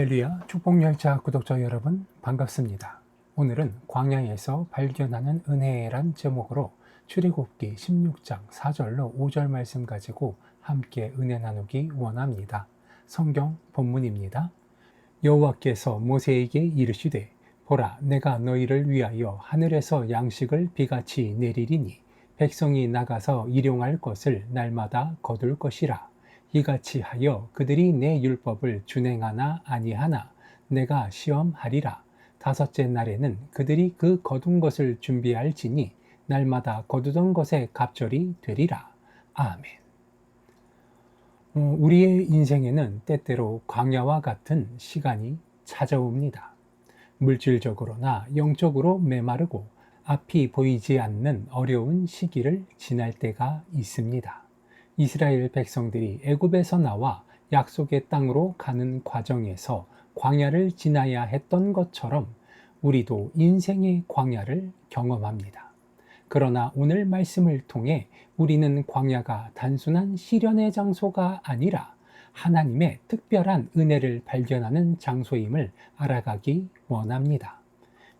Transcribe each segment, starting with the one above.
할렐루야, 축복열차 구독자 여러분 반갑습니다. 오늘은 광야에서 발견하는 은혜란 제목으로 출애굽기 16장 4절로 5절 말씀 가지고 함께 은혜 나누기 원합니다. 성경 본문입니다. 여호와께서 모세에게 이르시되 보라, 내가 너희를 위하여 하늘에서 양식을 비같이 내리리니 백성이 나가서 일용할 것을 날마다 거둘 것이라. 이같이 하여 그들이 내 율법을 준행하나 아니하나 내가 시험하리라. 다섯째 날에는 그들이 그 거둔 것을 준비할지니 날마다 거두던 것의 갑절이 되리라. 아멘. 우리의 인생에는 때때로 광야와 같은 시간이 찾아옵니다. 물질적으로나 영적으로 메마르고 앞이 보이지 않는 어려운 시기를 지날 때가 있습니다. 이스라엘 백성들이 애굽에서 나와 약속의 땅으로 가는 과정에서 광야를 지나야 했던 것처럼 우리도 인생의 광야를 경험합니다. 그러나 오늘 말씀을 통해 우리는 광야가 단순한 시련의 장소가 아니라 하나님의 특별한 은혜를 발견하는 장소임을 알아가기 원합니다.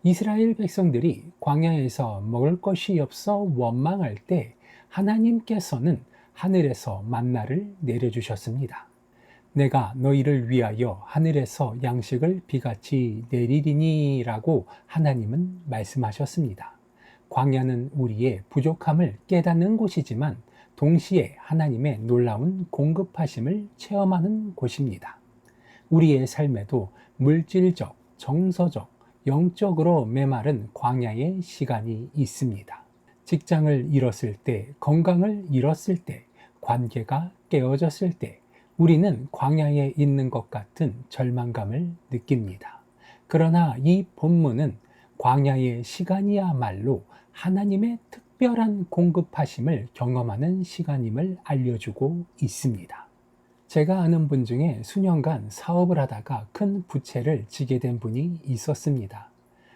이스라엘 백성들이 광야에서 먹을 것이 없어 원망할 때 하나님께서는 하늘에서 만나를 내려주셨습니다. 내가 너희를 위하여 하늘에서 양식을 비같이 내리리니 라고 하나님은 말씀하셨습니다. 광야는 우리의 부족함을 깨닫는 곳이지만 동시에 하나님의 놀라운 공급하심을 체험하는 곳입니다. 우리의 삶에도 물질적, 정서적, 영적으로 메마른 광야의 시간이 있습니다. 직장을 잃었을 때, 건강을 잃었을 때, 관계가 깨어졌을 때 우리는 광야에 있는 것 같은 절망감을 느낍니다. 그러나 이 본문은 광야의 시간이야말로 하나님의 특별한 공급하심을 경험하는 시간임을 알려주고 있습니다. 제가 아는 분 중에 수년간 사업을 하다가 큰 부채를 지게 된 분이 있었습니다.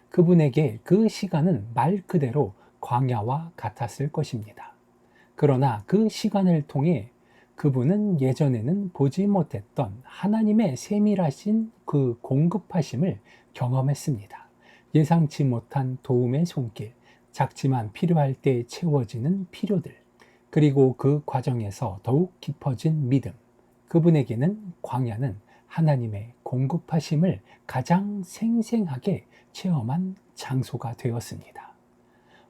그분에게 그 시간은 말 그대로 광야와 같았을 것입니다. 그러나 그 시간을 통해 그분은 예전에는 보지 못했던 하나님의 세밀하신 그 공급하심을 경험했습니다. 예상치 못한 도움의 손길, 작지만 필요할 때 채워지는 필요들, 그리고 그 과정에서 더욱 깊어진 믿음. 그분에게는 광야는 하나님의 공급하심을 가장 생생하게 체험한 장소가 되었습니다.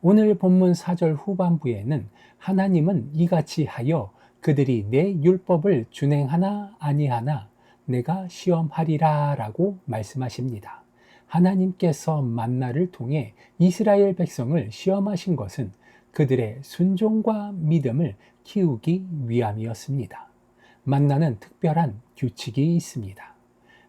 오늘 본문 4절 후반부에는 하나님은 이같이 하여 그들이 내 율법을 준행하나 아니하나 내가 시험하리라 라고 말씀하십니다. 하나님께서 만나를 통해 이스라엘 백성을 시험하신 것은 그들의 순종과 믿음을 키우기 위함이었습니다. 만나는 특별한 규칙이 있습니다.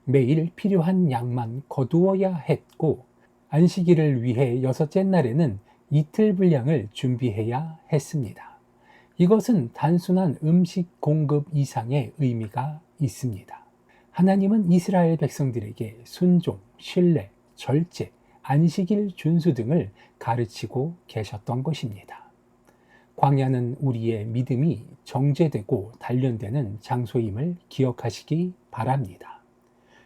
매일 필요한 양만 거두어야 했고 안식일을 위해 여섯째 날에는 이틀 분량을 준비해야 했습니다. 이것은 단순한 음식 공급 이상의 의미가 있습니다. 하나님은 이스라엘 백성들에게 순종, 신뢰, 절제, 안식일 준수 등을 가르치고 계셨던 것입니다. 광야는 우리의 믿음이 정제되고 단련되는 장소임을 기억하시기 바랍니다.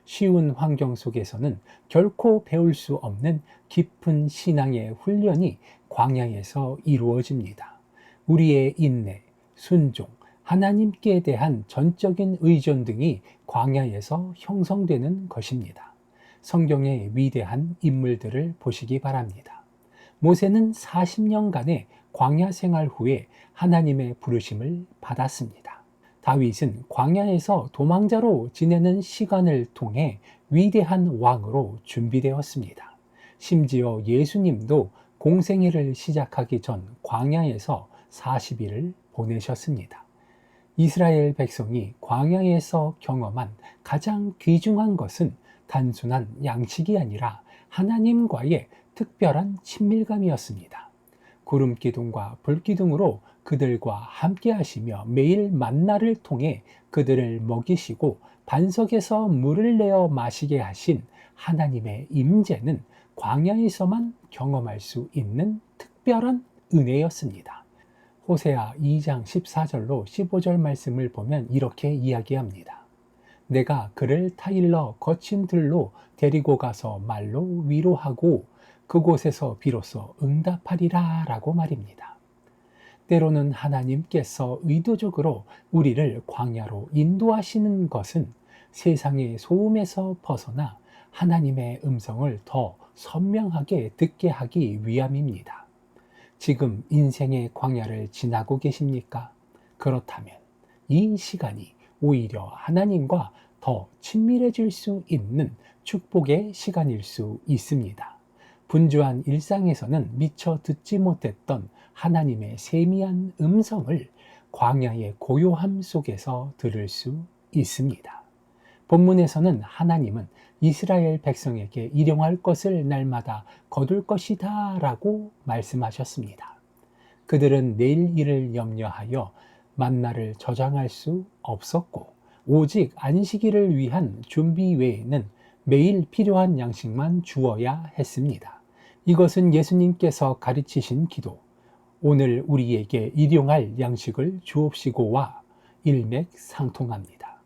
쉬운 환경 속에서는 결코 배울 수 없는 깊은 신앙의 훈련이 광야에서 이루어집니다. 우리의 인내, 순종, 하나님께 대한 전적인 의존 등이 광야에서 형성되는 것입니다. 성경의 위대한 인물들을 보시기 바랍니다. 모세는 40년간의 광야 생활 후에 하나님의 부르심을 받았습니다. 다윗은 광야에서 도망자로 지내는 시간을 통해 위대한 왕으로 준비되었습니다. 심지어 예수님도 공생애를 시작하기 전 광야에서 40일을 보내셨습니다. 이스라엘 백성이 광야에서 경험한 가장 귀중한 것은 단순한 양식이 아니라 하나님과의 특별한 친밀감이었습니다. 구름 기둥과 불 기둥으로 그들과 함께 하시며 매일 만나를 통해 그들을 먹이시고 반석에서 물을 내어 마시게 하신 하나님의 임재는 광야에서만 경험할 수 있는 특별한 은혜였습니다. 호세아 2장 14절로 15절 말씀을 보면 이렇게 이야기합니다. 내가 그를 타일러 거친 들로 데리고 가서 말로 위로하고 그곳에서 비로소 응답하리라 라고 말입니다. 때로는 하나님께서 의도적으로 우리를 광야로 인도하시는 것은 세상의 소음에서 벗어나 하나님의 음성을 더 선명하게 듣게 하기 위함입니다. 지금 인생의 광야를 지나고 계십니까? 그렇다면 이 시간이 오히려 하나님과 더 친밀해질 수 있는 축복의 시간일 수 있습니다. 분주한 일상에서는 미처 듣지 못했던 하나님의 세미한 음성을 광야의 고요함 속에서 들을 수 있습니다. 본문에서는 하나님은 이스라엘 백성에게 일용할 것을 날마다 거둘 것이다 라고 말씀하셨습니다. 그들은 내일 일을 염려하여 만나를 저장할 수 없었고 오직 안식일을 위한 준비 외에는 매일 필요한 양식만 주어야 했습니다. 이것은 예수님께서 가르치신 기도, 오늘 우리에게 일용할 양식을 주옵시고와 일맥상통합니다.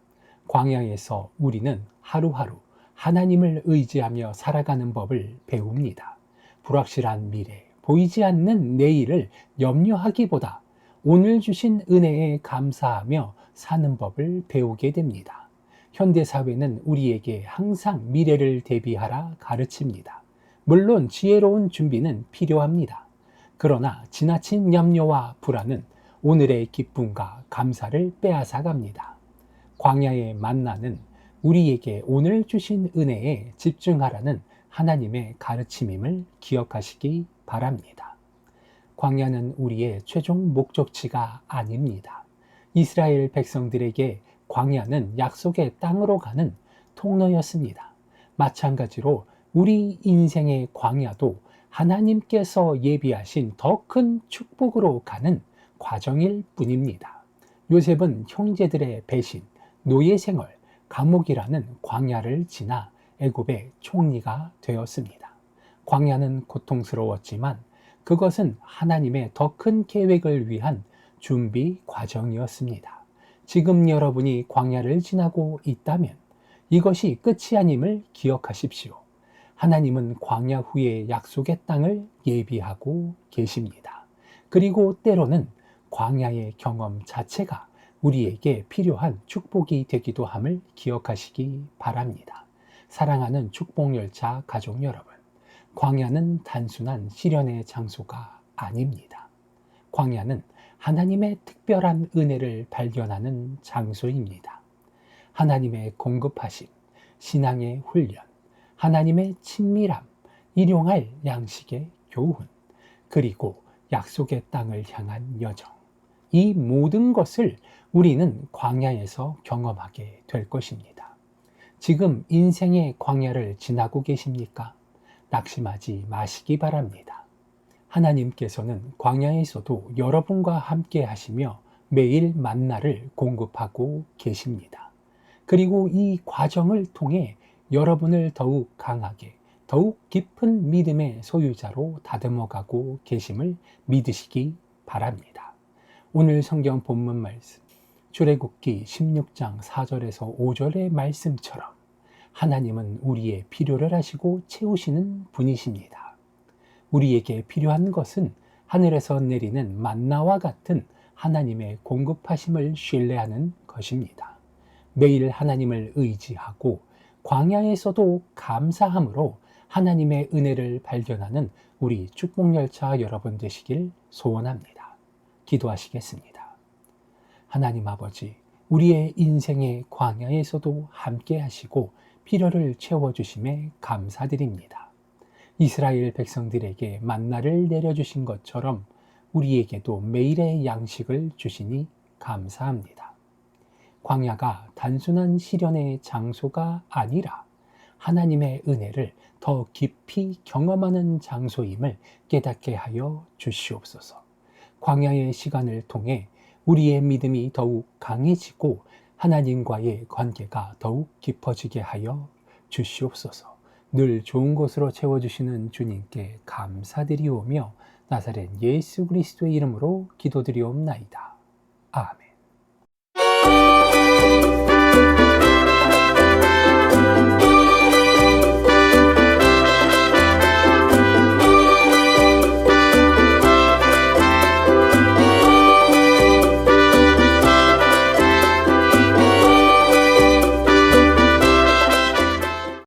광야에서 우리는 하루하루 하나님을 의지하며 살아가는 법을 배웁니다. 불확실한 미래, 보이지 않는 내일을 염려하기보다 오늘 주신 은혜에 감사하며 사는 법을 배우게 됩니다. 현대사회는 우리에게 항상 미래를 대비하라 가르칩니다. 물론 지혜로운 준비는 필요합니다. 그러나 지나친 염려와 불안은 오늘의 기쁨과 감사를 빼앗아갑니다. 광야의 만나는 우리에게 오늘 주신 은혜에 집중하라는 하나님의 가르침임을 기억하시기 바랍니다. 광야는 우리의 최종 목적지가 아닙니다. 이스라엘 백성들에게 광야는 약속의 땅으로 가는 통로였습니다. 마찬가지로 우리 인생의 광야도 하나님께서 예비하신 더 큰 축복으로 가는 과정일 뿐입니다. 요셉은 형제들의 배신, 노예 생활, 감옥이라는 광야를 지나 애굽의 총리가 되었습니다. 광야는 고통스러웠지만 그것은 하나님의 더 큰 계획을 위한 준비 과정이었습니다. 지금 여러분이 광야를 지나고 있다면 이것이 끝이 아님을 기억하십시오. 하나님은 광야 후에 약속의 땅을 예비하고 계십니다. 그리고 때로는 광야의 경험 자체가 우리에게 필요한 축복이 되기도 함을 기억하시기 바랍니다. 사랑하는 축복열차 가족 여러분, 광야는 단순한 시련의 장소가 아닙니다. 광야는 하나님의 특별한 은혜를 발견하는 장소입니다. 하나님의 공급하심, 신앙의 훈련, 하나님의 친밀함, 일용할 양식의 교훈, 그리고 약속의 땅을 향한 여정. 이 모든 것을 우리는 광야에서 경험하게 될 것입니다. 지금 인생의 광야를 지나고 계십니까? 낙심하지 마시기 바랍니다. 하나님께서는 광야에서도 여러분과 함께 하시며 매일 만나를 공급하고 계십니다. 그리고 이 과정을 통해 여러분을 더욱 강하게, 더욱 깊은 믿음의 소유자로 다듬어가고 계심을 믿으시기 바랍니다. 오늘 성경 본문 말씀, 출애굽기 16장 4절에서 5절의 말씀처럼 하나님은 우리의 필요를 하시고 채우시는 분이십니다. 우리에게 필요한 것은 하늘에서 내리는 만나와 같은 하나님의 공급하심을 신뢰하는 것입니다. 매일 하나님을 의지하고 광야에서도 감사함으로 하나님의 은혜를 발견하는 우리 축복열차 여러분 되시길 소원합니다. 기도하시겠습니다. 하나님 아버지, 우리의 인생의 광야에서도 함께 하시고 필요를 채워주심에 감사드립니다. 이스라엘 백성들에게 만나를 내려주신 것처럼 우리에게도 매일의 양식을 주시니 감사합니다. 광야가 단순한 시련의 장소가 아니라 하나님의 은혜를 더 깊이 경험하는 장소임을 깨닫게 하여 주시옵소서. 광야의 시간을 통해 우리의 믿음이 더욱 강해지고 하나님과의 관계가 더욱 깊어지게 하여 주시옵소서. 늘 좋은 것으로 채워주시는 주님께 감사드리오며 나사렛 예수 그리스도의 이름으로 기도드리옵나이다. 아멘.